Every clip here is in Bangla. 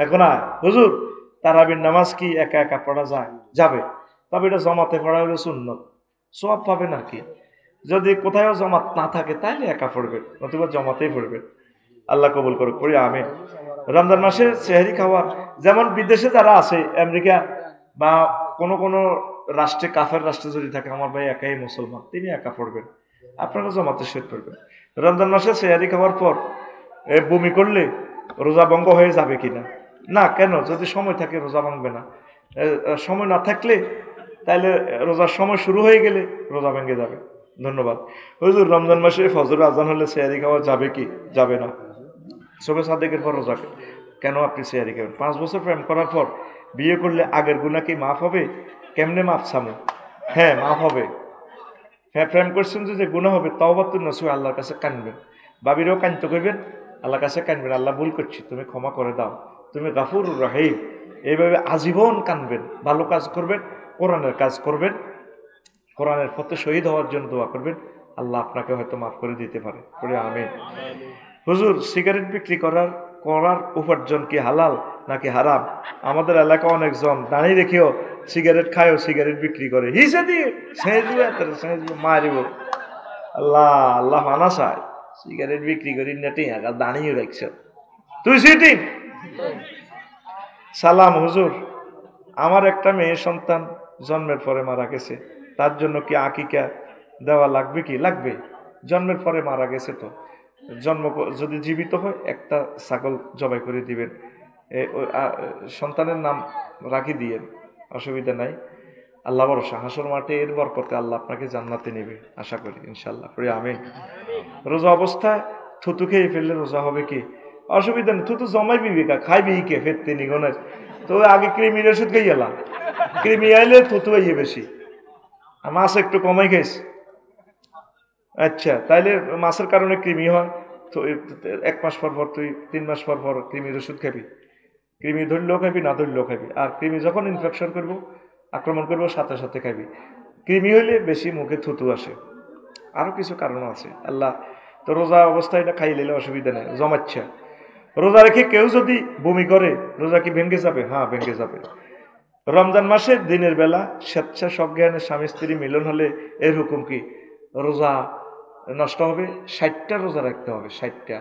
এখন হুজুর তারাবির নামাজ কি একা একা পড়া যায়? যাবে, তবে এটা জমাতে পড়া হলে সুন্নত, সওয়াব পাবেন আর কি। যদি কোথাও জমাত না থাকে তাহলে একা পড়বেন, নতুবা জমাতেই পড়বেন। আল্লাহ কবুল করুক, পড়ি আমিন। রমজান মাসে সেহরি খাওয়ার, যেমন বিদেশে যারা আছে আমেরিকা বা কোন কোন রাষ্ট্রে, কাফের রাষ্ট্রে যদি থাকে, আমার ভাই একাই মুসলমান, তিনি একা পড়বেন, আপনারা জমাতে শেষ পড়বেন। রমজান মাসে সেহরি খাওয়ার পর বমি করলে রোজা ভঙ্গ হয়ে যাবে কিনা? না, কেন? যদি সময় থাকে রোজা ভাঙবে না। সময় না থাকলে তাহলে রোজার সময় শুরু হয়ে গেলে রোজা ভেঙে যাবে। ধন্যবাদ। হুজুর রমজান মাসে ফজর আজান হলে সেহরি খাওয়া যাবে কি? যাবে না। শবে সাদেকের পর রোজা কেন আপনি সেহরি খাবেন? 5 বছর প্রেম করার পর বিয়ে করলে আগের গুনাহ কি মাফ হবে? কেমনে মাফ সামু? হ্যাঁ, মাফ হবে। হ্যাঁ, প্রেম করছেন যে গুনাহ হবে, তাওবাতুন নসুহ, আল্লাহর কাছে কানবেন। বাবিরও কানতে কইবেন, আল্লাহর কাছে কানবেন, আল্লাহ ভুল করছি, তুমি ক্ষমা করে দাও, তুমি গাফুরুর রহিম। এইভাবে আজীবন কানবেন, ভালো কাজ করবেন, কোরআনের কাজ করবেন, কোরআনের পথে শহীদ হওয়ার জন্য দোয়া করবেন, আল্লাহ আপনাকে হয়তো মাফ করে দিতে পারে। বলে আমিন। হুজুর সিগারেট বিক্রি করার করার উপার্জন কি হালাল নাকি হারাম? আমাদের এলাকা অনেকজন দাঁড়িয়ে রেখেও সিগারেট খায়ও সিগারেট বিক্রি করে, হিসে দিয়ে মারিব। আল্লাহ আল্লাহ মানা চায়, সিগারেট বিক্রি করি নেটে দাঁড়িয়ে রাখছ তুই সিটি। সালাম হুজুর, আমার একটা মেয়ে সন্তান জন্মের পরে মারা গেছে, তার জন্য কি আকিকা দেওয়া লাগবে কি? লাগবে। জন্মের পরে মারা গেছে তো, জন্ম যদি জীবিত হয় একটা ছাগল জবাই করে দিবেন, সন্তানের নাম রাখি দিয়েন, অসুবিধা নাই। আল্লাহ ভরসা, হাসর মাঠে এর বরকতে আল্লাহ আপনাকে জান্নাতে নেবে, আশা করি ইনশাল্লাহ। পড়ি আমিন। রোজা অবস্থায় থুতু খেয়ে ফেললে রোজা হবে কি? অসুবিধা নেই, থুতু জমাই বিবেকা খাইবি কে ফেরতে নিগনের, তো আগে কৃমির ওষুধ খাই এলাম, কৃমি আইলে থুতু আইয়ে বেশি। মাছ একটু কমাই খাইস, আচ্ছা তাইলে মাছের কারণে কৃমি হয় তো 1 মাস পর পর তুই 3 মাস পর পর কৃমির ওষুধ খাবি, কৃমি ধরলেও খাবি, না ধরলেও খাবি। আর কৃমি যখন ইনফেকশন করবো, আক্রমণ করবো, সাথে সাথে খাবি। কৃমি হইলে বেশি মুখে থুতু আসে, আরো কিছু কারণ আছে। আল্লাহ তো রোজা অবস্থায় এটা খাই নিলে অসুবিধা নেই, জমাচ্ছে। রোজা রেখে কেউ যদি বমি করে রোজা কি ভেঙে যাবে? হ্যাঁ, ভেঙে যাবে। রমজান মাসে দিনের বেলা স্বেচ্ছা সজ্ঞানে স্বামী স্ত্রী মিলন হলে এর হুকুম কি? রোজা নষ্ট হবে। 60টা রোজা রাখতে হবে, 60টা,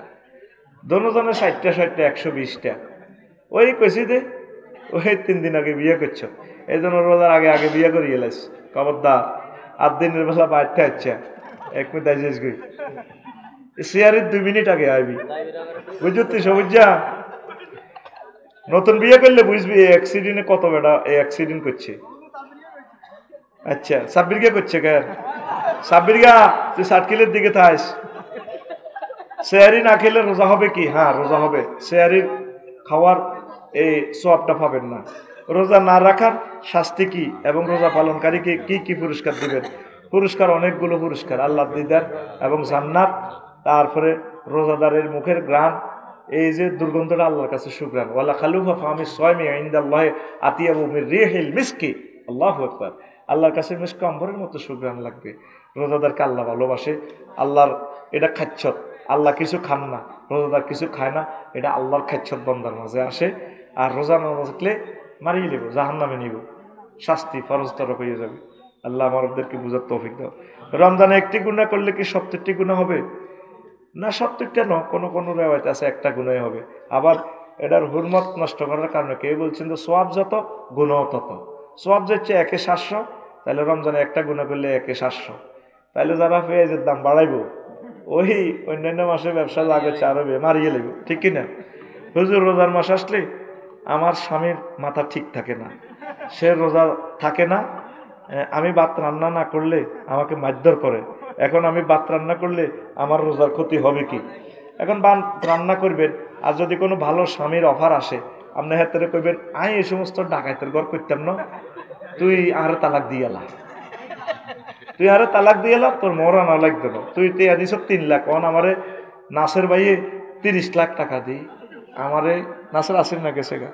দোনোজনে 60টা 60টা 120টা। ওই কইছি যে ওই 3 দিন আগে বিয়ে করছো, এই জন্য রোজার আগে আগে বিয়ে করিয়ে লাইস, খবরদার। আর দিনের বেলা বাড়তে হচ্ছে 1 মিনিট আইসিস গই সিয়ারের 2 মিনিট আগে আইবি, বুঝতি সবুজা। নতুন বিয়ে করলে বুঝবি এই অ্যাক্সিডেন্টে কত বেটা এই অ্যাক্সিডেন্ট করছে। আচ্ছা, সাব্বির কে করছে কে? সাব্বির গা, তুই 60 কিলোর দিকে থাইস। সেহারি না খেলে রোজা হবে কি? হ্যাঁ, রোজা হবে। সেহারি খাওয়ার এই সোয়াবটা পাবেন না। রোজা না রাখার শাস্তি কি এবং রোজা পালনকারীকে কি কি পুরস্কার দিবেন? পুরস্কার অনেকগুলো পুরস্কার, আল্লাহ দিদার এবং জান্নাত। তারপরে রোজাদারের মুখের গ্রাণ, এই যে দুর্গন্ধটা আল্লাহর কাছে সুগ্রাণ। ওয়ালা খালুফা ফামি সাইমি ইনদাল্লাহি আতিয়াবু মির রিহিল মিসকি। আল্লাহু আকবার। আল্লাহর কাছে মিস্ক অম্বরের মতো সুগ্রাণ লাগবে। রোজাদারকে আল্লাহ ভালোবাসে। আল্লাহর এটা খাচ্ছত, আল্লাহ কিছু খান না, রোজাদার কিছু খায় না, এটা আল্লাহর খাচ্ছত বন্দার মাঝে আসে। আর রোজা না থাকলে মারিয়ে নেব, জাহান্নামে নিব, শাস্তি ফরজ তরফ হয়ে যাবে। আল্লাহ আমাদেরকে বুঝার তৌফিক দাও। রমজানে একটি গুনাহ করলে কি 70টি গুনাহ হবে? না, 70টা ন, কোনো কোনো রেওয়ায়েত আছে একটা গুনাহ হবে। আবার এটার হুরমত নষ্ট করার কারণে কেউ বলছেন যে সোয়াব যত গুনাহ তত। সোয়াব যাচ্ছে 1/700, তাহলে রমজানে একটা গুনাহ করলে 1/700, তাহলে যারা পেঁয়াজের দাম বাড়াইব ওই অন্যান্য মাসে ব্যবসা লাগে চারবে মারিয়ে লাগবে, ঠিক কিনা? হুজুর রোজার মাস আসলে আমার স্বামীর মাথা ঠিক থাকে না, সে রোজা থাকে না। আমি ভাত রান্না না করলে আমাকে মারধর করে। এখন আমি ভাত রান্না করলে আমার রোজার ক্ষতি হবে কি? এখন ভাত রান্না করবেন, আর যদি কোনো ভালো স্বামীর অফার আসে, আপনি হাতে কইবেন আই এই সমস্ত ডাকাইতের ঘর করতাম না, তুই আর তালাক দিয়ে এলা, তুই আরে তালাক দিয়ে এলা, তোর মরা না লাগবে না, তুই তে দিস 3 লাখ, অন আমারে নাসের ভাইয়ে 30 লাখ টাকা দিই, আমারে নাসের আসেন না গেছে গা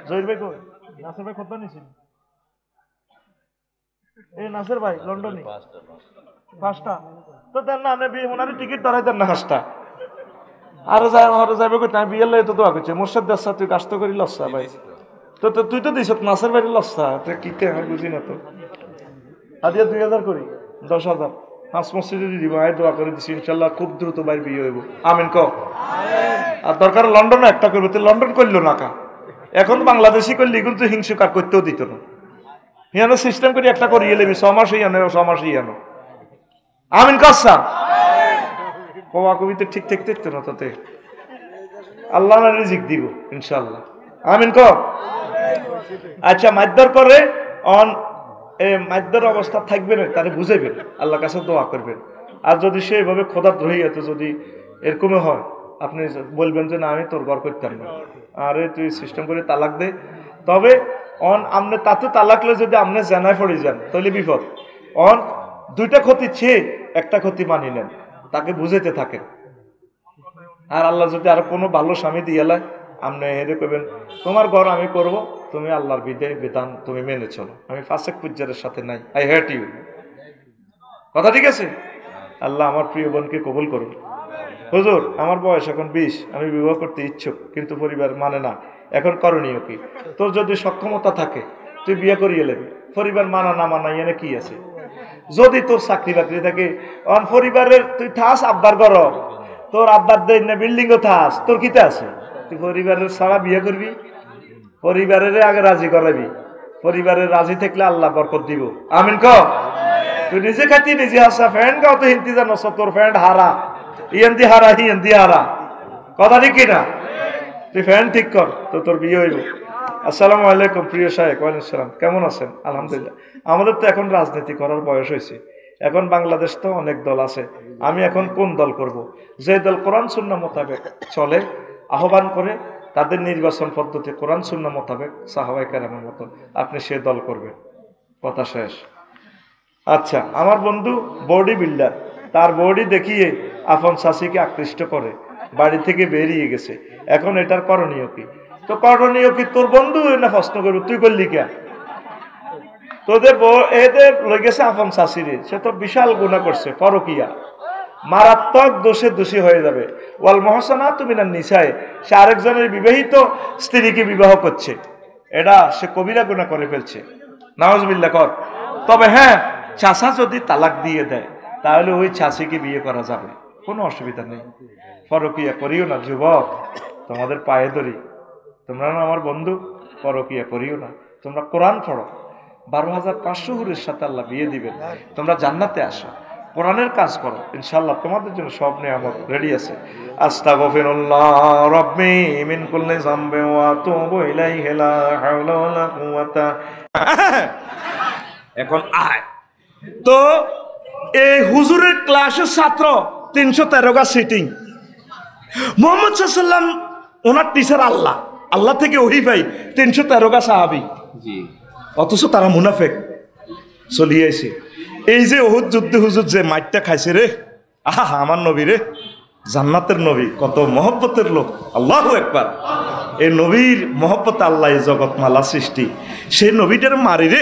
জহির ভাই কই? নাসের ভাই কত নিছেন? এই নাসের ভাই লন্ডনে 5টা তো দেন না, আপনি ওনারে টিকিট ধরাই দেন না 5টা। আরো যাবে কই আমি বিয়ের লাগে তো দোয়া করছি মোর্শেদ দাসা তুই কাজ তো করি লস্যা ভাই তো তুই তো দিস নাসের বাড়ি লস্যা কি আমি বুঝি না তো আদিয়া 2000 করি 10,000 হাঁস মসজিদে দিব আয় দোয়া করে দিছি ইনশাল্লাহ খুব দ্রুত বাইর বিয়ে হইব আমিন ক আর দরকার লন্ডনে একটা করবো তুই লন্ডন করলো না কা এখন বাংলাদেশি করলি কিন্তু হিংসুকার করতেও দিত না ইয়ানো সিস্টেম করে একটা করিয়ে নেবি 6 মাসেই আনো 6 মাসেই আনো আমিন কাসা কবা কবিতে ঠিক ঠিক দেখতো না তাতে আল্লাহ না রিজিক দিব ইনশাল্লাহ আমিন ক আচ্ছা মাইদ্দর করে অন মাইদ্দর অবস্থা থাকবে না তারে বুঝাইবেন আল্লাহর কাছে দোয়া করবেন আর যদি সে এভাবে খোদাদ্রোহী এত যদি এরকমই হয় আপনি বলবেন যে না আমি তোর ঘর করতাম না আরে তুই সিস্টেম করে তালাক দে তবে অন আপনি তাতে তালাকলে যদি আপনি জানায় পড়ে যান তাহলে বিপদ অন দুইটা ক্ষতি চেয়ে একটা ক্ষতি মানি নেন তাকে বুঝাইতে থাকেন আর আল্লাহ যদি আর কোনো ভালো স্বামী দিয়ে এলায় আপনি হেরে করবেন তোমার ঘর আমি করব তুমি আল্লাহর বিধান তুমি মেনে চলো আমি ফাসেক পুজ্জারের সাথে নাই আই হেট ইউ কথা ঠিক আছে আল্লাহ আমার প্রিয় বোনকে কবুল করুন হুজুর আমার বয়স এখন 20 আমি বিবাহ করতে ইচ্ছুক কিন্তু পরিবার মানে না এখন করণীয় কি তোর যদি সক্ষমতা থাকে তুই বিয়ে করিয়ে নেবি পরিবার মানা না মানা এনে কি আছে যদি তোর চাকরি বাকরি থাকে অন পরিবারের তুই থাস আব্বার ঘর তোর আব্বার দেয় না বিল্ডিং ও থাস তোর কিতে আছে তুই পরিবারের সারা বিয়ে করবি পরিবারের আগে রাজি করাবি পরিবারের রাজি থাকলে আল্লাহ বরকত দিব আমিন ক তুই নিজে খাতি নিজে হাসা ফ্যান্ড গাও তো হিন্দি জানো তোর ফ্যান্ড হারা ইয়েন্দি হারা হিন্দি হারা কথা ঠিক কিনা তুই ফ্যান ঠিক কর তো তোর বিয়ে হইব আসসালামু আলাইকুম প্রিয় শাহেক ওয়ালাইকুম আসসালাম কেমন আছেন আলহামদুলিল্লাহ আমাদের তো এখন রাজনীতি করার বয়স হয়েছে এখন বাংলাদেশ তো অনেক দল আছে আমি এখন কোন দল করব যে দল কোরআন সুন্নাহ মোতাবেক চলে আহ্বান করে তাদের নির্বাচন পদ্ধতি কোরআন সুন্নাহ মোতাবেক সাহাবায়ে কেরামের মতো আপনি সে দল করবেন কথা শেষ আচ্ছা আমার বন্ধু বডি বিল্ডার তার বডি দেখিয়ে আপন শাশিকে আকৃষ্ট করে বাড়ি থেকে বেরিয়ে গেছে এখন এটার করণীয় কি তো করণীয় কি তোর বন্ধু না প্রশ্ন করবি তুই করলি কে তোদের এদের লই গেছে আপন শাশিরে সে তো বিশাল গুনাহ করছে পরকিয়া মারাত্মক দোষে দোষী হয়ে যাবে ওয়াল মুহসানাতু মিনান নিসায়ে সে আরেকজনের বিবাহিত স্ত্রীকে বিবাহ করছে এটা সে কবিরা গুনাহ করে ফেলছে নাউজুবিল্লাহ কর তবে হ্যাঁ চাচা যদি তালাক দিয়ে দেয় তাহলে ওই চাচিকে বিয়ে করা যাবে কোনো অসুবিধা নেই পরকিয়া করিও না যুবক তোমাদের পায়ে ধরি তোমরা না আমার বন্ধু পরকিয়া করিও না তোমরা কোরআন পড়ো 12,500 হুরের সাথে আল্লাহ বিয়ে দিবেন তোমরা জান্নাতে আসো কোরআনের কাজ করো ইনশাআল্লাহ তোমাদের জন্য সব নিয়ামত রেডি আছে আস্তাগফিরুল্লাহ রাব্বি মিন কুল্লি যামবি ওয়া আতুবু ইলাইহি লা হাওলা ওয়ালা কুওয়াতা এখন আয় তো এই হুজুরের ক্লাসের ছাত্র 313 গা সিটিং মুহাম্মদ সাল্লাল্লাহু আলাইহি ওয়াসাল্লাম ওনার টিচার আল্লাহ আল্লাহ থেকে ওহী পাই 313 গা সাহাবী জি অথচ তারা মুনাফিক চলিয়ে আইছে এই যে উহুদ যুদ্ধে হুজুর যে মাইটটা খাইছে রে আহা আমার নবী রে জান্নাতের নবী কত মহব্বতের লোক আল্লাহু আকবার এই নবীর মহব্বতে আল্লাহ এই জগৎমালা সৃষ্টি সেই নবীটার মারি রে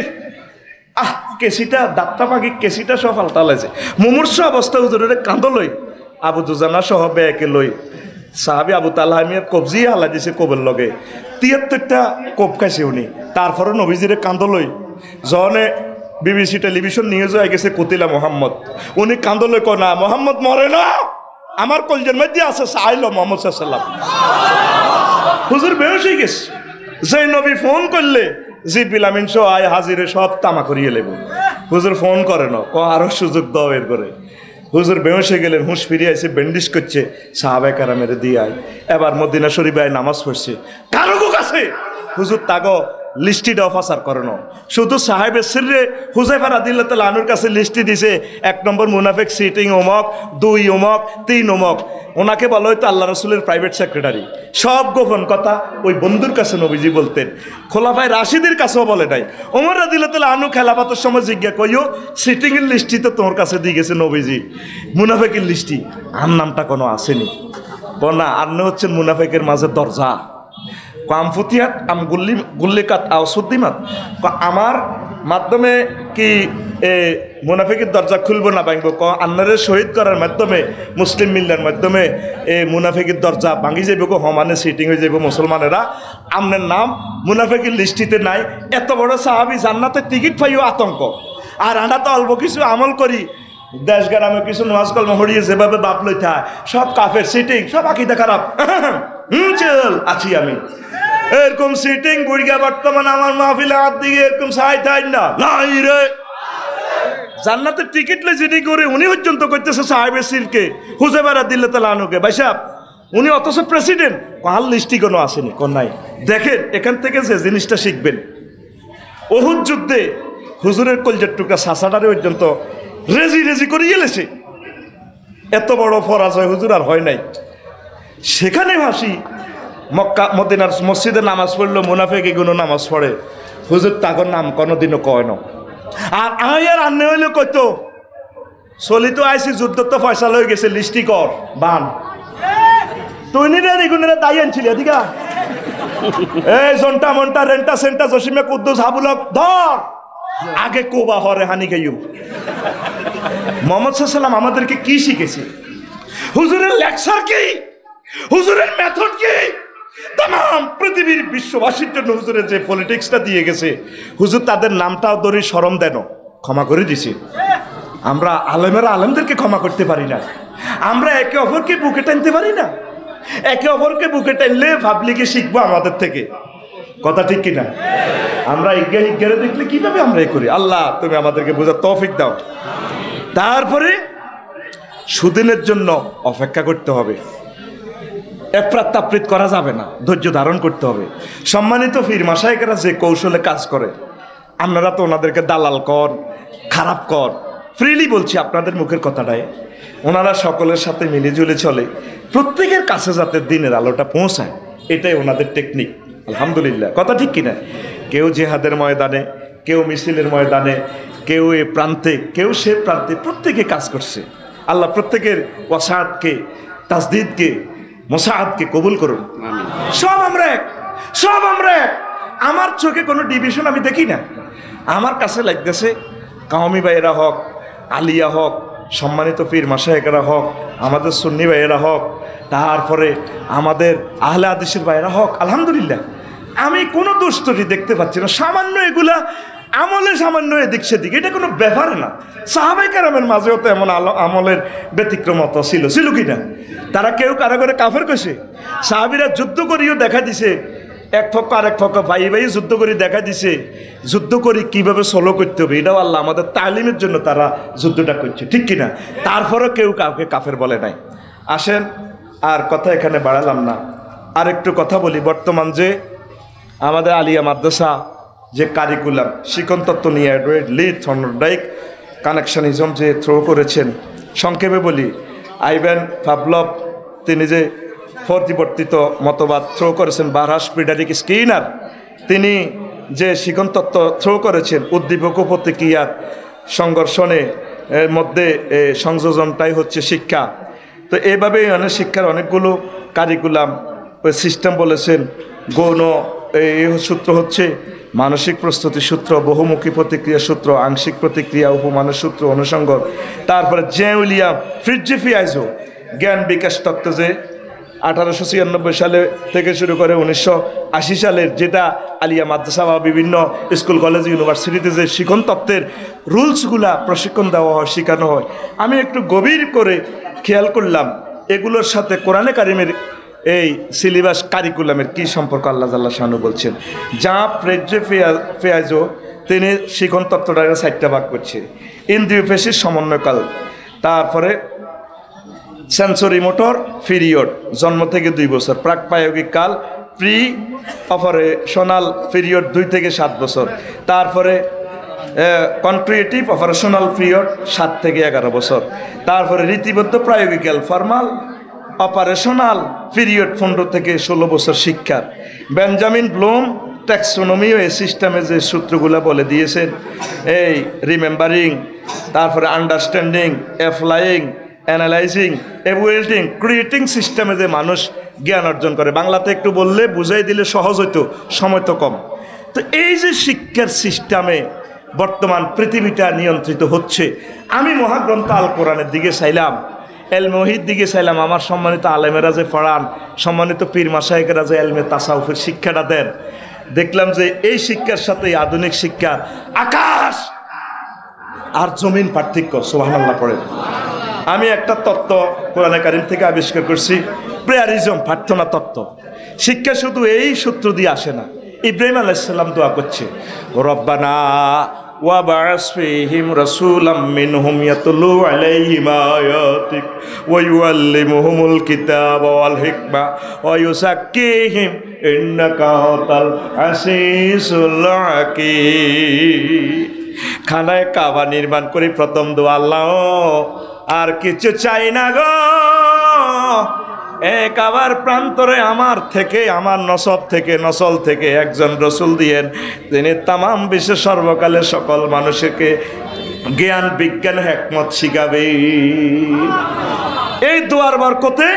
আহ কেসিটা দাঁতটা পাখি কেসিটা সব আলতালাইছে মুমূর্ষ অবস্থা হুজুরের কাঁদ লই আবু দুজানা সহ বেকে লই সাহাবি আবু তালহা মিয়ার কবজি হালা দিছে কবের লগে 73টা কোপ খাইছে উনি তারপরে নবীজিরে কাঁদ লই জনে বিবিসি টেলিভিশন নিউজ হয়ে গেছে কুতিলা মোহাম্মদ উনি কাঁদ লই কো না মোহাম্মদ মরে না আমার কলজের মধ্যে আছে চাইলো মোহাম্মদ সাল্লাল্লাহু আলাইহি ওয়াসাল্লাম হুজুর বেহুশ হয়ে গেছে যে নবী ফোন করলে জিবরিল আমিন সহ আয় হাজিরে সব তামা করিয়ে লেব হুজুর ফোন করে না ও আরো সুযোগ দাও এর করে হুজুর বেহুশে গেলেন হুঁশ ফিরিয়ে এসে ব্যান্ডেজ করছে সাহাবায়ে কেরামের দিয়ে আয় এবার মদিনা শরীফে নামাজ পড়ছে কারো কাছে হুজুর তাগো লিস্টিটা অফাসার করানো শুধু সাহেবের সিররে হুজাইফা রাদিয়াল্লাহু তাআলা আনহুর কাছে লিস্টি দিছে 1 নম্বর মুনাফিক সিটিং ওমক 2 ওমক 3 ওমক ওনাকে বলা হয়তো আল্লাহ রাসূলের প্রাইভেট সেক্রেটারি সব গোপন কথা ওই বন্ধুর কাছে নবীজি বলতেন খোলাফায়ে রাশিদের কাছেও বলে নাই ওমর রাদিয়াল্লাহু তাআলা আনহু খেলাফতের সময় জিজ্ঞা কইও সিটিং এর লিস্টি তো তোমার কাছে দিয়ে গেছে নবীজি মুনাফিকের লিস্টি আর নামটা কোনো আসেনি বনা আপনি হচ্ছেন মুনাফিকের মাঝে দরজা কামফুতিয়াত আম গুল্লিকাত আওসুদ্দিমাত আমার মাধ্যমে কি মুনাফিকের দরজা খুলবো না ভাঙবো আন্নারে শহীদ করার মাধ্যমে মুসলিম মিল্লার মাধ্যমে মুনাফিকের দরজা ভাঙি যাইব সমানে সিটিং হয়ে যাইব মুসলমানেরা আপনার নাম মুনাফিকের লিস্টিতে নাই এত বড় সাহাবি জান্নাতের টিকিট পাইও আতঙ্ক আর আমরা তো অল্প কিছু আমল করি দেশ গ্রামে কিছু নামাজ কলম হরিয়ে যেভাবে বাপ লই থাকে সব কাফের সিটিং সব আকিদা খারাপ চল আছি আমি এরকম সিটিং বুড়িয়া বর্তমান আমার মাহফিলে হাত দিকে এরকম সাই থাই না নাই রে জান্নাতের টিকিট লে জিডি করে উনি পর্যন্ত করতেছে সাহেবের সিরকে হুজেবারা দিল্লে তালা আনুকে ভাই সাহেব উনি অথচ প্রেসিডেন্ট কাল লিস্টি কোনো আসেনি কোন নাই দেখেন এখান থেকে যে জিনিসটা শিখবেন ওহুদ যুদ্ধে হুজুরের কলজের টুকরা সাসাটারে পর্যন্ত রেজি রেজি করে গেলেছে এত বড় পরাজয় হুজুর আর হয় নাই সেখানে ভাসি মক্কা মদিনার মসজিদে নামাজ পড়লো মুনাফেক এগুলো নামাজ পড়ে হুজুর তাগর নাম কোনোদিনও কয় না আর আয়ার আন্নে হইলে কইতো চলিত আইসি যুদ্ধ তো ফয়সাল হয়ে গেছে লিস্টি কর বান তুই নিরে এগুনেরা দায়ী আনছিলি এদিকা এই জন্টা মন্টা রেন্টা সেন্টা জসিমে কুদ্দুস হাবুলক ধর আগে কোবা হরে হানি গাইও মোহাম্মদ সাল্লাম আমাদেরকে কি শিখেছে হুজুরের লেকচার কি হুজুরের মেথড কি তাম পৃথিবীর বিশ্ববাসীর জন্য হুজুরের যে পলিটিক্সটা দিয়ে গেছে হুজুর তাদের নামটাও ধরে শরম দেন ক্ষমা করে দিছি আমরা আলেমেরা আলেমদেরকে ক্ষমা করতে পারি না আমরা একে অপরকে বুকে টানতে পারি না একে অপরকে বুকে টানলে পাবলিকে শিখবো আমাদের থেকে কথা ঠিক কিনা আমরা ইজ্ঞানে দেখলে কিভাবে আমরা এ করি আল্লাহ তুমি আমাদেরকে বোঝার তৌফিক দাও তারপরে সুদিনের জন্য অপেক্ষা করতে হবে এফরাত তাফরিত করা যাবে না ধৈর্য ধারণ করতে হবে সম্মানিত পীর মাশায়েখরা যে কৌশলে কাজ করে আপনারা তো ওনাদেরকে দালাল কর খারাপ কর ফ্রিলি বলছি আপনাদের মুখের কথাটাই ওনারা সকলের সাথে মিলেজুলে চলে প্রত্যেকের কাছে যাতে দিনের আলোটা পৌঁছায় এটাই ওনাদের টেকনিক আলহামদুলিল্লাহ কথা ঠিক কিনা কেউ জেহাদের ময়দানে কেউ মিছিলের ময়দানে কেউ এ প্রান্তে কেউ সে প্রান্তে প্রত্যেকে কাজ করছে আল্লাহ প্রত্যেকের ওয়াসাদকে তাসদিদকে মোসাহাদকে কবুল করুন সব আমরা এক সব আমরা এক আমার চোখে কোনো ডিভিশন আমি দেখি না আমার কাছে লাগতেছে কাওমি ভাইয়েরা হক আলিয়া হক সম্মানিত পীর মাশায়েখরা হক আমাদের সুন্নি ভাইয়েরা হক তারপরে আমাদের আহলে হাদিসের ভাইয়েরা হক আলহামদুলিল্লাহ আমি কোনো দুষ্টটি দেখতে পাচ্ছি না সামান্য এগুলা আমলে সামান্য এদিক সেদিক এটা কোনো ব্যাপার না সাহাবায়ে কেরামের মাঝেও তো এমন আমলের ব্যতিক্রমতা ছিল কি না তারা কেউ কারো করে কাফের কইছে সাহাবীরা যুদ্ধ করিও দেখা দিছে এক পক্ষ আরেক পক্ষ ভাই ভাই যুদ্ধ করে দেখা দিছে যুদ্ধ করি কিভাবে সলো করতে হবে এটাও আল্লাহ আমাদের তালিমের জন্য তারা যুদ্ধটা করছে ঠিক কিনা তারপরেও কেউ কাউকে কাফের বলে নাই আসেন আর কথা এখানে বাড়ালাম না আর একটু কথা বলি বর্তমান যে আমাদের আলিয়া মাদ্রাসা যে কারিকুলাম শিক্ষণ তত্ত্ব নিয়ে অ্যাডওয়ার্ড লি থর্নডাইক কানেকশনিজম যে থ্রো করেছেন সংক্ষেপে বলি আইভ্যান পাভলভ তিনি যে পরিবর্তিত মতবাদ থ্রো করেছেন বারহাস ফ্রিডারিক স্কিনার তিনি যে শিক্ষণ তত্ত্ব থ্রো করেছেন উদ্দীপক ও প্রতিক্রিয়ার সংঘর্ষণে এর মধ্যে সংযোজনটাই হচ্ছে শিক্ষা তো এইভাবেই শিক্ষার অনেকগুলো কারিকুলাম সিস্টেম বলেছেন গৌণ এই সূত্র হচ্ছে মানসিক প্রস্তুতি সূত্র বহুমুখী প্রতিক্রিয়া সূত্র আংশিক প্রতিক্রিয়া উপমানের সূত্র অনুষঙ্গ তারপরে জে উইলিয়াম ফ্রিডজিফিয়াইজো জ্ঞান বিকাশ তত্ত্ব যে 1896 সালে থেকে শুরু করে 1980 সালের যেটা আলিয়া মাদ্রাসা বা বিভিন্ন স্কুল কলেজ ইউনিভার্সিটিতে যে শিক্ষণ তত্ত্বের রুলসগুলা প্রশিক্ষণ দেওয়া হয় শেখানো হয় আমি একটু গভীর করে খেয়াল করলাম এগুলোর সাথে কোরআনে কারিমের এই সিলেবাস কারিকুলামের কি সম্পর্ক আল্লাহ জাল্লা শানু বলছেন যা ফেয়াজো তিনি শিক্ষণ তত্ত্বটাকে 4টা ভাগ করছে ইন্দ্রিয় পেশির সমন্বয়কাল তারপরে সেন্সরি মোটর পিরিয়ড জন্ম থেকে 2 বছর প্রাক প্রায়োগিক কাল প্রি অপারেশনাল পিরিয়ড 2 থেকে 7 বছর তারপরে কনক্রিয়েটিভ অপারেশনাল পিরিয়ড 7 থেকে 11 বছর তারপরে রীতিবদ্ধ প্রায়োগিক্যাল ফর্মাল অপারেশনাল পিরিয়ড 15 থেকে 16 বছর শিক্ষার বেঞ্জামিন ব্লুম ট্যাক্সোনমি ও সিস্টেমে যে সূত্রগুলো বলে দিয়েছেন এই রিমেম্বারিং তারপরে আন্ডারস্ট্যান্ডিং অ্যাপ্লাইং অ্যানালাইজিং এভুয়েটিং ক্রিয়েটিং সিস্টেমে যে মানুষ জ্ঞান অর্জন করে বাংলাতে একটু বললে বুঝাই দিলে সহজ হইতো সময় তো কম তো এই যে শিক্ষার সিস্টেমে বর্তমান পৃথিবীটা নিয়ন্ত্রিত হচ্ছে। আমি মহাগ্রন্থ আল কোরআনের দিকে চাইলাম, এলমে ওহীর দিকে চাইলাম, আমার সম্মানিত আলেমেরা যে পড়ান, সম্মানিত পীর মাশায়েখেরা যে এলমে তাসাউফের শিক্ষাটা দেন, দেখলাম যে এই শিক্ষার সাথে আধুনিক শিক্ষা আকাশ আর জমিন পার্থক্য। সুবহানাল্লাহ পড়েন। আমি একটা তত্ত্ব কোরআনে কারীম থেকে আবিষ্কার করছি, প্রেয়ারিজম, প্রার্থনা তত্ত্ব। শিক্ষা শুধু এই সূত্র দিয়ে আসে না। ইব্রাহিম আলাইহিস সালাম দোয়া করছে, রব্বানা ওয়া বা'আস ফীহিম রাসূলাম মিনহুম ইয়াতলু আলাইহিম আয়াতিক ওয়া ইউআল্লিমুহুমুল কিতাবা ওয়াল হিকমা ওয়া ইউযাক্কিহিম ইন্নাকা আনতাল আজিজুল হাকীম। খানায় কাবা নির্মাণ করে প্রথম দোয়া, আল্লাহ আর কিছু চাই না গো, এক আবার প্রান্তরে আমার থেকে, আমার নসব থেকে, নসল থেকে একজন রসুল দিয়েন, তিনি তামাম বিশ্বের সর্বকালে সকল মানুষকে জ্ঞান বিজ্ঞান হিকমত শিখাবে। এই দোয়ার বরকতে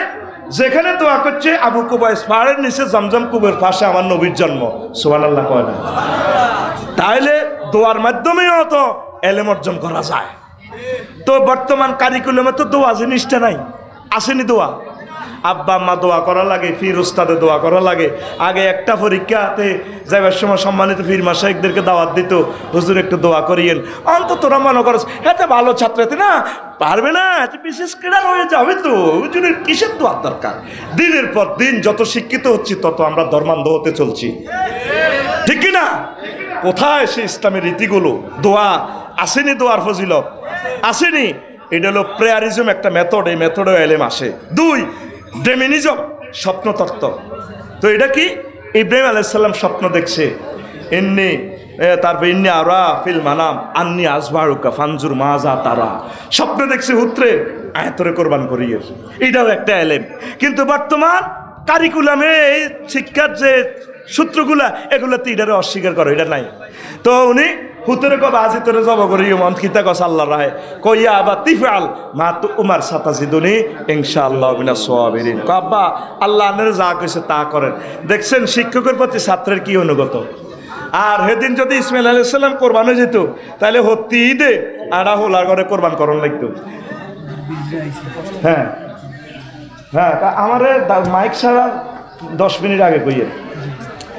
যেখানে দোয়া করছে আবু কুবাইস পাহাড়ের নিচে জমজম কূপের পাশে আমার নবীর জন্ম। সুবহানাল্লাহ কয় না? তাইলে দোয়ার মাধ্যমেও তো এলেম অর্জন করা যায়। তো বর্তমান কারিকুলামে তো দোয়া জিনিসটা নাই, আসেনি দোয়া। আব্বা আম্মা দোয়া করা লাগে, ফির উস্তাদে দোয়া করা লাগে। আগে একটা পরীক্ষাতে যাইবার সময় সম্মানিত ফির মাশায়েখদেরকে দাওয়াত দিত, হুজুর একটু দোয়া করিয়েন, অন্তত তোরা মনে করছ এতে ভালো ছাত্র, এতে না পারবে না, এতে বিশেষ ক্রীড়া হয়ে যাবে, তো হুজুরের কিসের দোয়ার দরকার। দিনের পর দিন যত শিক্ষিত হচ্ছি তত আমরা ধর্মান্ধ হতে চলছি, ঠিক কিনা? কোথায় সে ইসলামের রীতিগুলো? দোয়া আসেনি, দোয়ার ফজিলত আসেনি। এটা হলো প্রেয়ারিজম, একটা মেথড, এই মেথডেও এলেম আসে। দুই, ডেমিনিজম, স্বপ্নতত্ত্ব। তো এটা কি? ইব্রাহিম আলাইহিস সালাম স্বপ্ন দেখছে, ইন্নি, তারপর ইন্নি আরা ফিল মানাম আন্নি আজবাহুকা ফানজুর মাজা তারা। স্বপ্ন দেখছে হুত্রে আয়াতরে কোরবান করিয়ে, এটাও একটা এলেম। কিন্তু বর্তমান কারিকুলামে এই শিক্ষার যে সূত্রগুলা, এগুলোতে এটারে অস্বীকার করে, এটা নাই। তো উনি হুতরে কবা আজি তোরে জব করি মন খিতা কস আল্লাহ রাহে কইয়া আবা তিফাল মা তো উমার সাতাজিদুনি ইনশাআল্লাহ মিনাস সাবিরিন। আব্বা আল্লাহ আনের যা কইছে তা করেন। দেখছেন শিক্ষকের প্রতি ছাত্রের কি অনুগত। আর সেদিন যদি ইসমাইল আলাইহিস সালাম কোরবানে যেত, তাহলে হতি ঈদে আড়া হোলার ঘরে কোরবান করন লাগতো। হ্যাঁ হ্যাঁ, আমারে মাইক ছাড়া 10 মিনিট আগে কইয়ে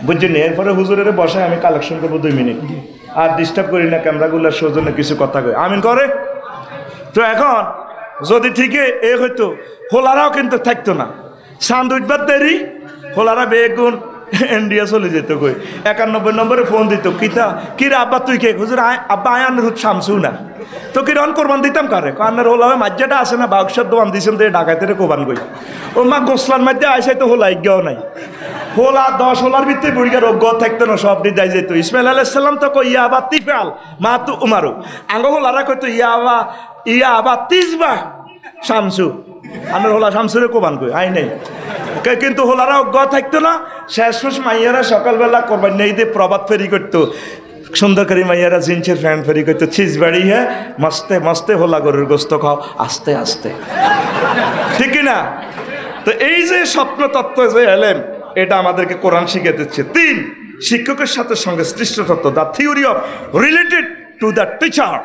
বুঝছেন। এরপরে হুজুরের বসায় আমি কালেকশন করবো 2 মিনিট, আর ডিস্টার্ব করি না, ক্যামেরাগুলোর সৌজন্যে কিছু কথা কই, আমিন করে। তো এখন যদি ঠিকই এ হইতো, হোলারাও কিন্তু থাকতো না। সান্দ উঠবার দেরি, হোলারা বেগুন ইন্ডিয়া চলে যেত। কই 91 নম্বরে ফোন দিত, কিতা কিরে আব্বা তুই কে? হুজুর আব্বা আয়ানের হুত শামসু না। তো কি রন কোরবান দিতাম কারে? কান্নার হোলা মাজ্জাটা আসে না, বাক্সার দোয়ান দিয়েছেন তো ডাকাতের কোরবান কই। ও মা গোসলার মধ্যে আইসাই তো হোলা ইজ্ঞাও নাই। হোলা 10 হোলার ভিতরে বুড়িকার অজ্ঞ থাকতো না, সব দিয়ে যাই যেত। ইসমাইল আলাইহিস সালাম তো কই ইয়া আবা তিফাল মা তু উমারু, আঙ্গ হোলারা কইতো ইয়া আবা তিসবা শামসু। আমার হোলা শামসুরে কোরবান কই আই নাই। কিন্তু হোলারা অজ্ঞ থাকতো না। শেষমেশ মাইয়ারা সকালবেলা কোরবান নেই দিয়ে প্রভাত ফেরি করতো, সুন্দর করে মাইয়ারা জিন্সের প্যান্ট ফেরি করতো, চিজ বাড়ি হ্যাঁ মস্তে মস্তে হোলা গরুর গোস্ত খাও আস্তে আস্তে, ঠিক না? তো এই যে স্বপ্ন তত্ত্ব যে এলেম, এটা আমাদেরকে কোরআন শিখে দিচ্ছে। 3, শিক্ষকের সাথে সংশ্লিষ্ট তত্ত্ব, the theory of related to the teacher.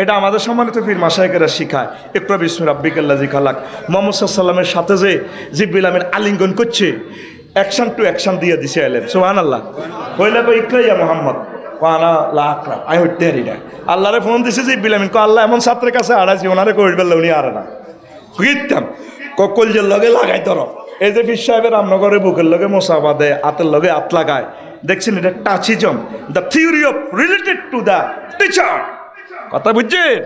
এটা আমাদের সম্মানিত পীর মাশায়েখেরা শিখায়। ইকরা বিসমি রাব্বিকাল্লাযী খালাক। মুহাম্মদ সাল্লাল্লাহু আলাইহি ওয়াসাল্লামের সাথে যে জিবরিল আমিন আলিঙ্গন করছে, অ্যাকশন টু অ্যাকশন দিয়ে দিছে এলেম। সুবহানাল্লাহ। কইলা কই ইকরা ইয়া মুহাম্মদ, কানা লা আকরা, আই হইতে পারি না। আল্লাহরে ফোন দিছে জিবরিল আমিন, কো আল্লাহ এমন ছাত্রের কাছে আড়াইছি, ওনারে কই বললে উনি আর না কইতাম ককলজের লগে লাগাই ধরো। এই যে পীর সাহেবের রামনগরে বুকের লগে মোসাফা দেয়, হাতের লগে হাত লাগায়, দেখছেন? এটা touchism, the theory of related to the teacher. কথা বুঝছেন?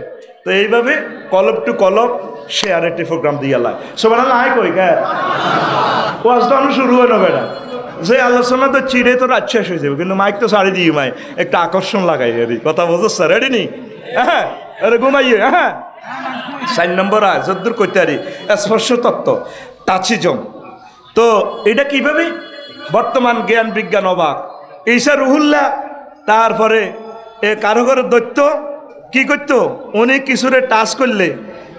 তো এইভাবে কলব টু কলব শেয়ার একটি প্রোগ্রাম দিয়ে লাই সুবহানাল্লাহ। আয় কই কে ওয়াজটা শুরু হলো বেটা, যে আলোচনা তো চিড়ে তো রাত শেষ হয়ে যাবে, কিন্তু মাইক তো সারি দিই মাই একটা আকর্ষণ লাগাই আর কথা বুঝো স্যার। রেডি নি? হ্যাঁ, আরে ঘুমাইয়ে। হ্যাঁ, 4 নম্বর আয় যদ্দূর করতে পারি স্পর্শ তত্ত্ব, টাচিজম। তো এটা কিভাবে বর্তমান জ্ঞান বিজ্ঞান অবাক। ঈসা রুহুল্লাহ, তারপরে এ কারোঘরের দৈত্য কি করতো, উনি কিছুরে টাচ করলে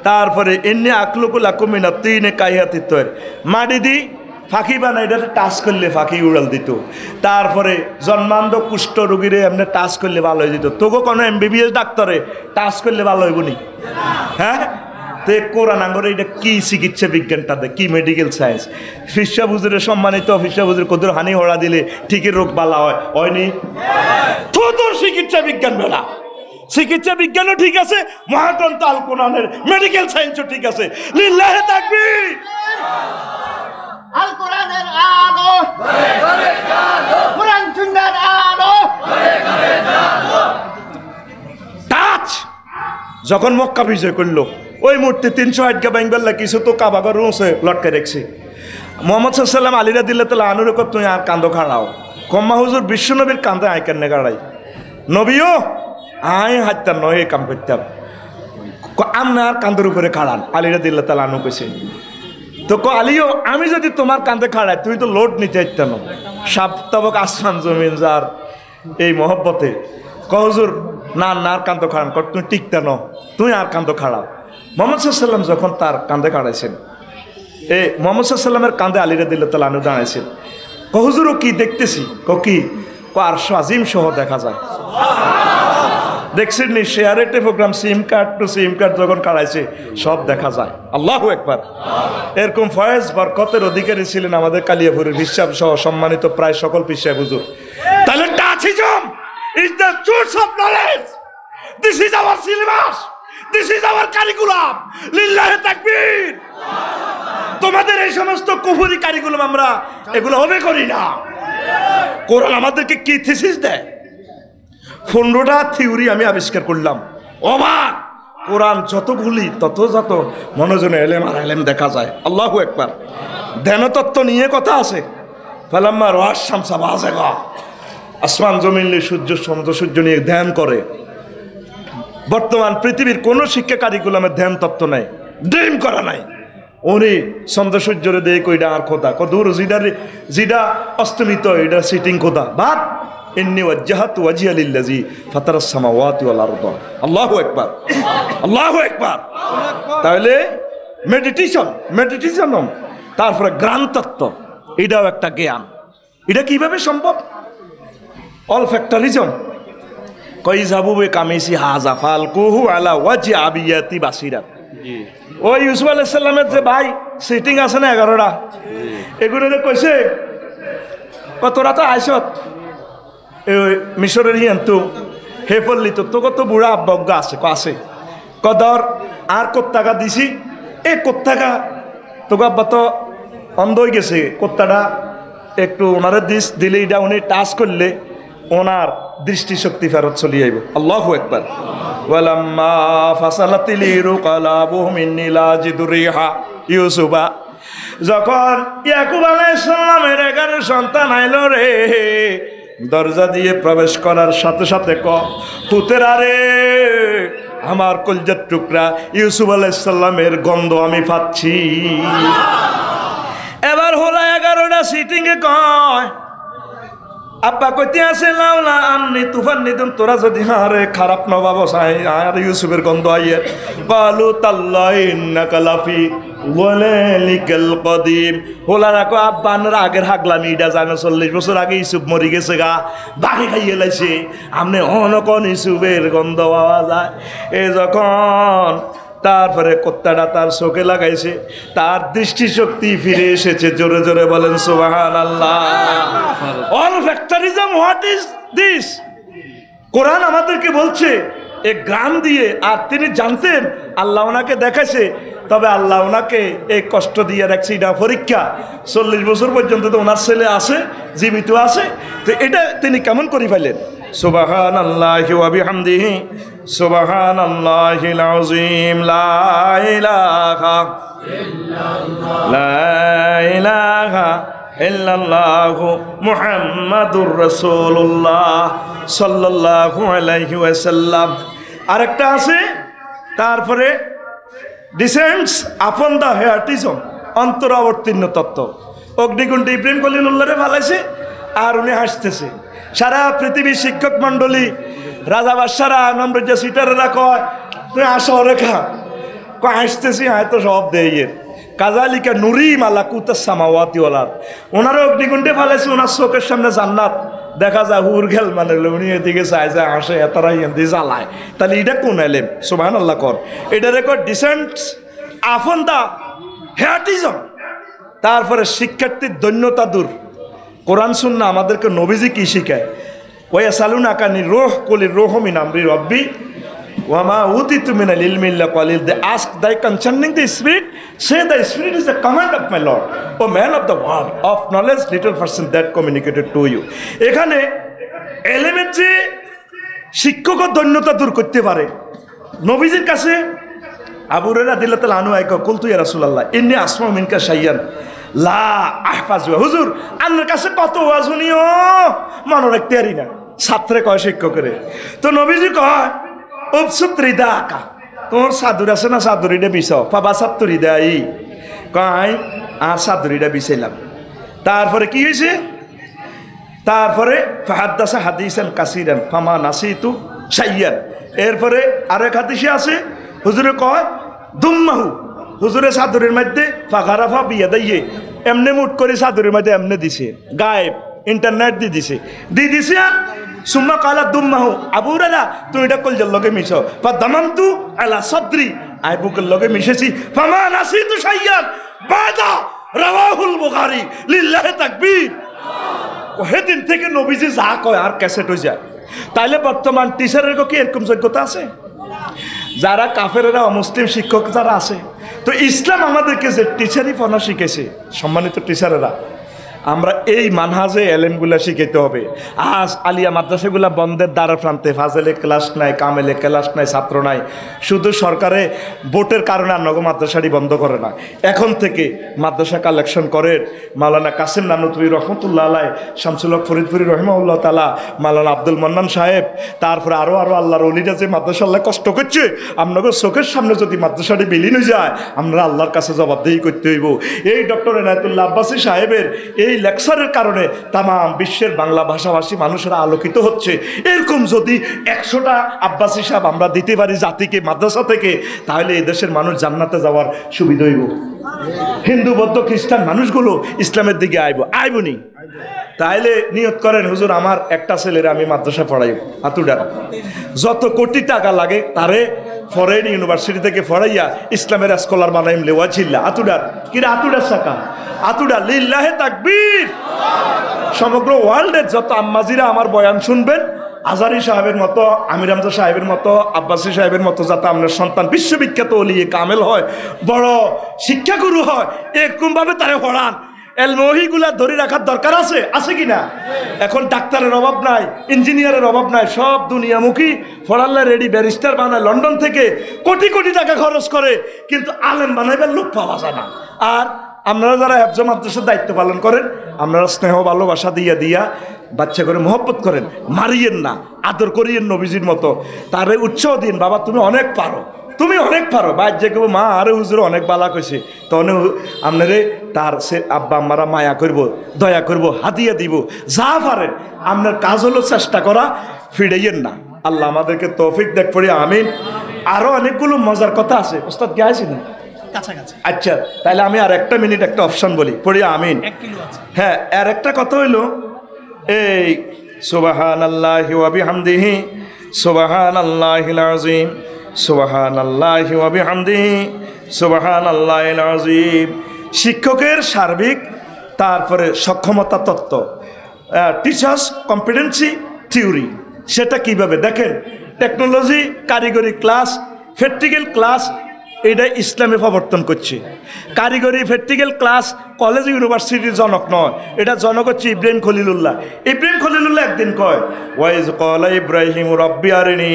তারপরে এমনি আকলুকুল আকুমিনা 3 কাহিয়াতিত্বের মাটি দি ফাঁকি বানাই এটা টাচ করলে ফাঁকি উড়াল দিত। তারপরে জন্মান্ধ কুষ্ঠ রোগীরে এমনি টাচ করলে ভালো হয়ে যেত। তোকে কোনো MBBS ডাক্তারে টাচ করলে ভালো হইব নি? হ্যাঁ, তো কোরআন আঙ্গরে এটা কি চিকিৎসা বিজ্ঞানটা দেয়, কি মেডিকেল সায়েন্স? ফিরসা হুজুরের সম্মানিত ফিরসা হুজুর কদুর হানি হড়া দিলে ঠিকই রোগ বালা হয়নি? তো তোর চিকিৎসা বিজ্ঞান বেলা, চিকিৎসা বিজ্ঞানও ঠিক আছে, মহাগ্রন্থ আল কোরআনের মেডিকেল সায়েন্সও ঠিক আছে। লিল্লাহি তাকবীর। আল কোরআনের আলো ঘরে ঘরে জালো, কোরআন সুন্নাহর আলো ঘরে ঘরে জালো। টাচ যখন মক্কা বিজয় করলো, ওই মূর্তি 308 গা ব্যাংবেলা কিছু তো কাবাগর রুঁসে লটকে রেখছি। মোহাম্মদ সাল্লাম আলী রাদিয়াল্লাহু আনহুর কত তুই আর কান্দো খাড়াও, কম্মা হুজুর বিশ্বনবীর কান্দে আয় কেন গাড়াই নবীও আয় হাতটা নয় কাম করতাম আপনার কান্দের উপরে খাড়ান। আলী রাদিয়াল্লাহু আনহু কইছে তো আলিও আমি যদি তোমার কান্দে খাড়াই তুই তো লোড নিতে চাইতাম না। সাপ্তাবক আসমান জমিন যার এই মহব্বতে হুজুর না আর কান্দ খাড়ান কর, তুই টিকতে ন, তুই আর কান্দ খাড়াও। মোহাম্মদ সাল্লাম যখন তার কান্দে খাড়াইছেন, মোহাম্মদ সাল্লামের কান্দে আলী রাদিয়াল্লাহু আনহু দাঁড়াইছেন। হুজুর ও কি দেখতেছি? কি আরশ আজিম সহ দেখা যায়। দেখছেন নি শেয়ারেটে program SIM card to SIM card যখন কাড়াইছে সব দেখা যায়। আল্লাহু আকবার। এরকম ফয়েজ বরকতের অধিকারী ছিলেন আমাদের কালিয়াপুরের হিসাব সহ সম্মানিত প্রায় সকল পিসাব হুজুর। তাহলে touchism is the source of knowledge. This is our syllabus, this is our curriculum. লিল্লাহি তাকবীর। তোমাদের এই সমস্ত কুফরি কারিকুলাম আমরা এগুলো হবে করি না। কোরআন আমাদেরকে কি থিসিস দেয়? 15টা থিওরি আমি আবিষ্কার করলাম। অবাক! কোরআন যতগুলি তত যত মনোজনে এলেম আর এলেম দেখা যায়। আল্লাহু আকবার। ধ্যানতত্ত্ব নিয়ে কথা আছে। ফালাম্মা রাআস শামসা বাযিগা, আসমান জমিন সূর্য চন্দ্র সূর্য নিয়ে ধ্যান করে। বর্তমান পৃথিবীর কোনো শিক্ষা কারিকুলামের ধ্যান তত্ত্ব নাই, ড্রিম করা নাই। উনি চন্দ্র সূর্যরে দিয়ে কইডা আর খোদা কদূর জিডা অস্তমিত এটা সিটিং খোদা বাদ ইন্নী ওয়াজ্জাহাতু ওয়াজহিয়া লিল্লাযী ফাতারাস সামাওয়াতি ওয়াল আরদ। আল্লাহু আকবার, আল্লাহু আকবার। তাহলে মেডিটেশন তারপরে গ্রান্তত্ব, এটাও একটা জ্ঞান। এটা কিভাবে সম্ভব? অল ফ্যাক্টরিজম কই যাবুবে কামিসি হাজা ফালকুহু আলা ওয়াজহি আবিয়াতি বাসিরাত। ওই ইউসুফ আলাইহিস সালামের যে ভাই সিটিং আছে না 11টা, এগুলো কইছে তোরা তো আইসত মিশরের হিয়ান্তু হে পল্লি তো কত বুড়া আব্বজ্ঞা আছে আছে কদর আর কোত্তাকা দিছি। এই কোত্তাকা তোকে আব্বা তো অন্ধ হয়ে গেছে, কোত্তাটা একটু ওনারে দিলে এটা উনি টাচ করলে ওনার দৃষ্টিশক্তি ফেরত চলে আইব। আল্লাহু আকবার। ওয়ালাম্মা ফাসালাতিল ইরুকালাবু মিন্নি লা জিদুরিহা ইউসুফা, যখন ইয়াকুব আলাইহিস সালামের 11 সন্তান আইল রে, দরজা দিয়ে প্রবেশ করার সাথে সাথে পুতেরা রে আমার কলজার টুকরা ইউসুফ আলাইহিস সালামের গন্ধ আমি পাচ্ছি। এবার হলো 11টা সিটিং এ কয় আব্বা কইতে আছে লাউলা আন্নি তুফান নিদুন, তোরা যদি হারে খারাপ ন বাবা সাই আর ইউসুফের গন্ধ আইয়ে কালু তাল্লাহি ইন্নাকা লাফি ওয়ালালিকাল কদিম। হোলা রাখো আব্বা আনার আগের হাগলামি এটা জানো 40 বছর আগে ইউসুফ মরি গেছে গা, বাকি খাইয়ে লাইছে আমনে অনকন ইউসুফের গন্ধ পাওয়া যায়। এ যখন তারপরে কোত্তাটা তার চোখে লাগাইছে, তার দৃষ্টিশক্তি ফিরে এসেছে। জোরে জোরে বলেন সুবহানাল্লাহ। All factorism, what is this? Quran আমাদেরকে বলছে এ গ্রাম দিয়ে, আর তিনি জানতেন আল্লাহ ওনাকে দেখাইছে, তবে আল্লাহ ওনাকে এই কষ্ট দিয়ে রাখছে। এটা পরীক্ষা। 40 বছর পর্যন্ত তো ওনার ছেলে আছে, জীবিত আছে, তো এটা তিনি কেমন করে পাইলেন? সুবহানাল্লাহি ওয়া বিহামদিহি সুবহানাল্লাহিল আযীম। লা ইলাহা ইল্লাল্লাহু মুহাম্মাদুর রাসূলুল্লাহ সাল্লাল্লাহু আলাইহি ওয়াসাল্লাম। আরেকটা আছে তারপরে ডিসেন্টস আপন দ্য হেয়ারটিজম, অন্তরাবর্তীর্ণ তত্ত্ব। অগ্নিকুণ্ড ইব্রাহিম খলিলুল্লাহরে ফালাইছে আর উনি হাসতেছে। সারা পৃথিবীর শিক্ষক মন্ডলী, রাজা বাদশারা, নম্রজ সিটারেরা কয় তুই আসো রেখা, কয় হাসতেছি হয়তো সব দেয়ের। কাযালিকা নুরি মালাকুতাস সামাওয়াতি ওয়াল আরদ। ওনারা অগ্নিকুণ্ডে ফেলেছে, ওনার চোখের সামনে জান্নাত দেখা যায়, হুর গেল মানে উনি এদিকে চাই যায় আসে এতারা হিন্দি জ্বালায়। তাহলে এটা কোন এলেম? সুবহানাল্লাহ কর। এটা রেকর্ড ডিসেন্ট আপন দা হ্যাটিজম। তারপরে শিক্ষার্থীর দৈন্যতা দূর। কোরআন সুন্নাহ আমাদেরকে নবীজি কি শিখায়? ওয়ায়াসালুনাকা আনির রূহ কুলির রূহু মিন আমরি রাব্বি ওয়া মা উতিতু মিনাল ইলমি ইল্লা কালিল। They ask thy concerning the spirit, say the spirit is the command of my Lord, O man of the world of knowledge, little person that communicated to you. এখানে এলেমের যে শিক্ষক দৈন্যতা দূর করতে পারে, নবীজির কাছে আবু হুরায়রা রাদিয়াল্লাহু তাআলা আনহু আইকা কুলতু ইয়া রাসূলুল্লাহ ইন্নী আসমাউ মিনকা শাইয়ান লা আহফাজু। হুজুর আপনার কাছে কত ওয়াজ শুনিও মনে রাখতে পারি না। ছাত্রে কয় শিক্ষকের, তো নবীজি কয় উপসুত রিদাকা, তোর সাদুর আছে না সাদুরিটা বিছাও, পাবা সাত্তুরিদাই কয় আর সাদুরিটা বিছাইলাম। তারপরে কি হয়েছে? তারপরে ফাহাদ্দাসা হাদিসান কাসিরান ফামা নাসিতু শাইয়ান। এরপরে আরেক হাদিসে আছে হুজুরে কয় দুম্মাহু, হুজুরে চাদরের মধ্যে ফাগারাফা বিয়া দাইয়ে এমনি মুট করে চাদরের মধ্যে এমনি দিছে, গায়েব ইন্টারনেট দিয়ে দিছে সুম্মা কালা দুম্মাহু আবু হুরায়রা তুমি এটা কলজার লগে মিশো ফা দামামতু আলা সাদরি, আই বুকের লগে মিশেছি ফামা নাসিতু শাইয়ান বাদা রাওয়াহুল বুখারী লিল্লাহি তাকবীর। সেদিন থেকে নবীজি যা কয় আর ক্যাসেট হয়ে যায়। তাইলে বর্তমান টিচারের কি এরকম যোগ্যতা আছে? যারা কাফেরেরা অমুসলিম শিক্ষক যারা আছে, তো ইসলাম আমাদেরকে যে টিচারই পড়া শিখেছে, সম্মানিত টিচারেরা, আমরা এই মানহাজে এলেমগুলা শিখাইতে হবে। আজ আলিয়া মাদ্রাসাগুলা বন্ধের দ্বারা প্রান্তে, ফাজেলে ক্লাস নাই, কামেলে ক্লাস নাই, ছাত্র নাই। শুধু সরকারে ভোটের কারণে আর নগর মাদ্রাসাটি বন্ধ করে না। এখন থেকে মাদ্রাসা কালেকশন করে মাওলানা কাসিম নানুতুবি রহমতুল্লাহ আলাই, শামসুল হক ফরিদপুরি রহিমাহুল্লাহ তাআলা, মাওলানা আব্দুল মান্নান সাহেব, তারপরে আরও আল্লাহর ওলিরা যে মাদ্রাসা আল্লাহ কষ্ট করছে, আপনাদের চোখের সামনে যদি মাদ্রাসাটি বিলীন হয়ে যায়, আমরা আল্লাহর কাছে জবাবদিহি করতে হইব। এই ডক্টর এনায়েতুল্লাহ আব্বাসী সাহেবের এই লেকচারের কারণে তাম বিশ্বের বাংলা ভাষাভাষী মানুষেরা আলোকিত হচ্ছে। এরকম যদি 100টা আব্বাসী সাহেব আমরা দিতে পারি জাতিকে মাদ্রাসা থেকে, তাহলে এই দেশের মানুষ জান্নাতে যাওয়ার সুবিধা হইব। হিন্দু বৌদ্ধ খ্রিস্টান মানুষগুলো ইসলামের দিকে আইবনি। তাহলে নিয়ত করেন, হুজুর আমার একটা ছেলের আমি মাদ্রাসা পড়াইব, আতুডার যত কোটি টাকা লাগে তারে ফরেন ইউনিভার্সিটি থেকে পড়াইয়া ইসলামের স্কলার বানাইম লেওয়া ছিল্লা আতুডার কিরা আতুডার সাকা আতুডা লিল্লাহে তাকবীর। সমগ্র ওয়ার্ল্ডের যত আম্মাজিরা আমার বয়ান শুনবেন, আজারি সাহেবের মতো, আমির হামজা সাহেবের মতো, আব্বাসী সাহেবের মতো যাতে আপনার সন্তান বিশ্ববিখ্যাত ওলিয়ে কামেল হয়, বড় শিক্ষাগুরু হয়, এরকমভাবে তারা পড়ান। এলমহিগুলা ধরে রাখার দরকার আছে কি না? এখন ডাক্তারের অভাব নাই, ইঞ্জিনিয়ারের অভাব নাই, সব দুনিয়ামুখী ফরাল্লা রেডি ব্যারিস্টার বানায় লন্ডন থেকে, কোটি কোটি টাকা খরচ করে, কিন্তু আলেম বানাইবার লোক পাওয়া যায় না। আর আপনারা যারা হেফজ মাদ্রাসার দায়িত্ব পালন করেন, আপনারা স্নেহ ভালোবাসা দিয়া বাচ্চা করে মহব্বত করেন, মারিয়েন না, আদর করিয়েন নবীজির মতো, তারে উৎসাহ দিন, বাবা তুমি অনেক পারো, তুমি অনেক পারো। বাদ যে কেবো মা আরে হুজুর অনেক বালা কইছে, তখন আপনারে তার সে আব্বা আম্মারা মায়া করব, দয়া করব, হাদিয়া দিব, যা পারেন। আপনার কাজ হলো চেষ্টা করা, ফিরাইয়েন না। আল্লাহ আমাদেরকে তৌফিক দেখ পড়ি, আমিন। আরো অনেকগুলো মজার কথা আছে, ওস্তাদ কে আছে না? আচ্ছা, তাহলে আমি আর একটা মিনিট একটা অপশন বলি, পড়ি আমিন। হ্যাঁ, আর একটা কথা হইলো এই সুবহানাল্লাহি ওয়া বিহামদিহি সুবহানাল্লাহিল আযীম সুবহানাল্লাহি ওয়া বিহামদিহি সুবহানাল্লাহিল আযীম। শিক্ষকের সার্বিক তারপরে সক্ষমতা তত্ত্ব, টিচার্স কম্পিটেন্সি থিওরি, সেটা কিভাবে দেখেন। টেকনোলজি, কারিগরি ক্লাস, প্র্যাকটিক্যাল ক্লাস, এটা ইসলামে প্রবর্তন করছে। কারিগরি প্র্যাকটিক্যাল ক্লাস কলেজ ইউনিভার্সিটির জনক নয়, এটা জনক হচ্ছে ইব্রাহিম খলিলুল্লাহ। ইব্রাহিম খলিলুল্লাহ একদিন কয়, ওয়াইজ ক্বালা ইব্রাহিম রব্বি আরিনি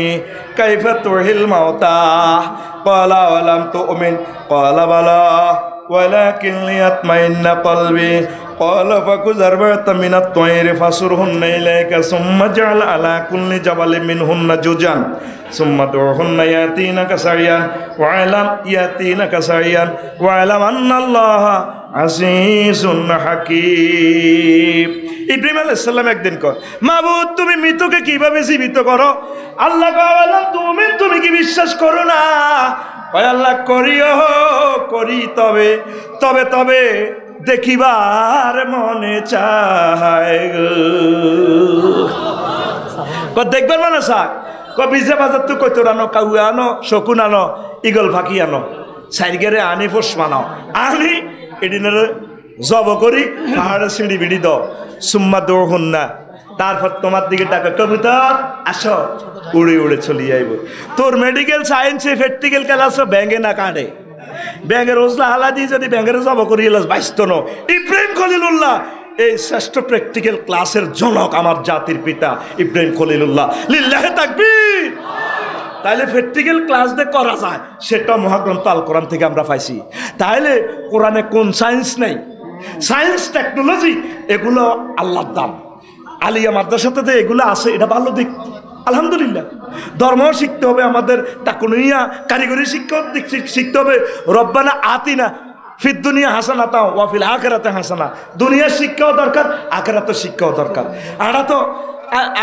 কাইফা তুহিল মাউতা ক্বালা ওয়ালাম তুমিন ক্বালা বালা ওয়ালাকিন লিয়াতমাইন্না কলবি ক্বালা ফাকুজ আরবা'আতাম মিনাত তায়রি ফাসুরহুন্না ইলাইকা সুম্মা জা'আল আলা কুল্লি জাবালিন মিনহুন্না জুজান সুম্মা দু'হুন্না ইয়াতিনাকা সারিয়ান ওয়া'লাম আন্নাল্লাহা আজিজুন হাকীম। ইব্রাহিম আলাইহিস সালাম একদিন কয়, মাবুদ তুমি মৃতকে কিভাবে জীবিত করো? আল্লাহ কয়, তুমি কি বিশ্বাস করো না? কয় আল্লাহ করিও করি তবে তবে তবে দেখিবার মনে চায় গো। দেখবেন মানে স্যার বিজে বাজার তো কই তোর আনো কাউয়া আনো শকুন আনো ইগল ফাঁকি আনো সাইডগেরে আনি ফোস মানাও আনি এদিনের জব করি পাহাড়ে সিঁড়ি বিড়ি দাও সুম্মা দৌড় হন না তারপর তোমার দিকে ডাকে কবুতর আসো উড়ে উড়ে চলে যাইব। তোর মেডিকেল সায়েন্সে প্র্যাকটিক্যাল ক্লাস ব্যাঙ্গে না কাটে ব্যাঙ্গের ওজলা হালা দিয়ে যদি ব্যাঙ্গের জব করি এলাস বাইস্ত ন ইব্রাহিম খলিলুল্লাহ এই শ্রেষ্ঠ প্র্যাকটিক্যাল ক্লাসের জনক আমার জাতির পিতা ইব্রাহিম খলিলুল্লাহ লিল্লাহে তাকবীর। তাইলে প্র্যাকটিক্যাল ক্লাস দিয়ে করা যায় সেটা মহাগ্রন্থ আল কোরআন থেকে আমরা পাইছি। তাইলে কোরআনে কোন সায়েন্স নেই? সায়েন্স টেকনোলজি এগুলো আল্লাহর দান। আলিয়া মাদ্রাসাতে এগুলো আছে, এটা ভালো দিক আলহামদুলিল্লাহ। ধর্ম শিখতে হবে আমাদের, তাকুনিয়া কারিগরি শিক্ষা শিখতে হবে। রব্বানা আতিনা ফিদ দুনিয়া হাসানা তাও ওয়াফিল আখিরাতে হাসানা। দুনিয়ার শিক্ষাও দরকার, আখিরাতের শিক্ষাও দরকার। আড়া তো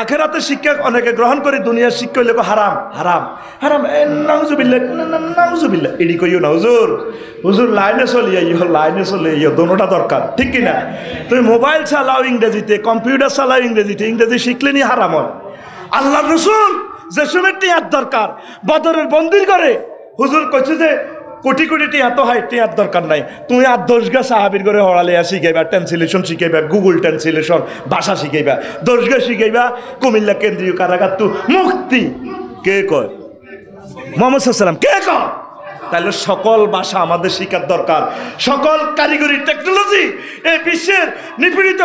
আখিরাতের শিক্ষা অনেকে গ্রহণ করে, দুনিয়ার শিক্ষা হইলে হারাম হারাম হারাম নাউজুবিল্লাহ নাউজুবিল্লাহ এডি কইও না হুজুর। হুজুর লাইনে চলে যাইও, লাইনে চলে যাইও, দোনোটা দরকার, ঠিক কিনা? তুমি মোবাইল চালাও ইংরেজিতে, কম্পিউটার চালাও ইংরেজিতে, ইংরেজি শিখলে নি হারাম হয়। আল্লাহ রসুল যে সময় টিয়ার দরকার বদরের বন্দির করে হুজুর কইছে যে কোটি কোটি টিয়া তো হয়, টিয়ার দরকার নাই। তুমি আর 10 গা সাহাবির করে হড়ালে শিখাইবা, ট্রান্সলেশন শিখাইবা, গুগল ট্রান্সলেশন ভাষা শিখাইবা, 10 গা শিখাইবা কুমিল্লা কেন্দ্রীয় কারাগার তো মুক্তি কে কয়? মুহাম্মদ সাল্লাল্লাহু আলাইহি ওয়াসাল্লাম কে কয়? তাহলে সকল ভাষা আমাদের শিখার দরকার, সকল কারিগরি টেকনোলজি এই বিশ্বের নিপীড়িত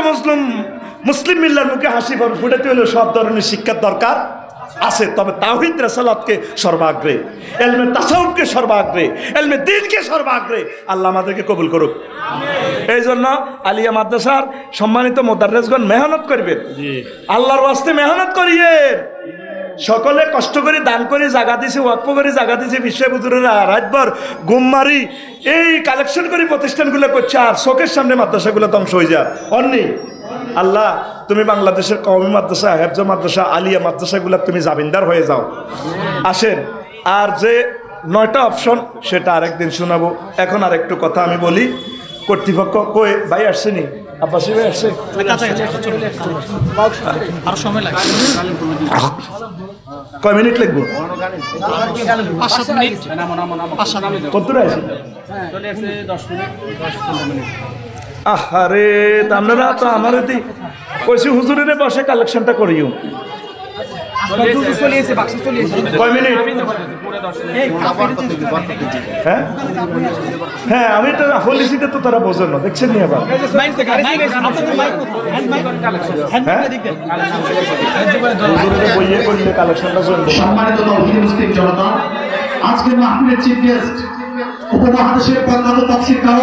মুসলিম মিল্লার মুখে হাসি ফুটাতে হলে সব ধরনের শিক্ষার দরকার আছে। তবে তাওহীদ রিসালাতকে সর্বাগ্রে, ইলমে তাসাউফকে সর্বাগ্রে, ইলমে দ্বীনকে সর্বাগ্রে আল্লাহ আমাদেরকে কবুল করুক। এই জন্য আলিয়া মাদ্রাসার সম্মানিত মুদাররিসগণ মেহনত করবেন, আল্লাহর ওয়াস্তে মেহনত করিয়েন। সকলে কষ্ট করে দান করে জায়গা দিছে, ওয়াকফ করে জায়গা দিছে, বিশ্ব হুজুরেরা রাতভর ঘুম মারি এই কালেকশন করে প্রতিষ্ঠানগুলো করছে, আর চোখের সামনে মাদ্রাসাগুলো ধ্বংস হয়ে যায়। অন্যি আল্লাহ তুমি বাংলাদেশের কওমি মাদ্রাসা, হেফজ মাদ্রাসা, আলিয়া মাদ্রাসাগুলো তুমি জামিনদার হয়ে যাও। আসেন, আর যে 9টা অপশন সেটা আরেকদিন শোনাবো। এখন আর একটু কথা আমি বলি। কর্তৃপক্ষ কই ভাই আসছেনি? আব্বাসী ভাই আসছে? কয় মিনিট লাগবো? কতটা আছে? আহারে আপনারা তো আমার কইছি হুজুরের বসে কালেকশনটা করিও। কয় মিনিট? হ্যাঁ হ্যাঁ, আমি তো পলিসিতে তো তারা বোঝে না, দেখছেন নি? আবার বইয়ে করলে কালেকশনটা চলবে। সম্মানিত মুসলিম জনতা, আজকের মাহফিলের চিফ গেস্ট উপমহাদেশের প্রখ্যাত তাফসীরকার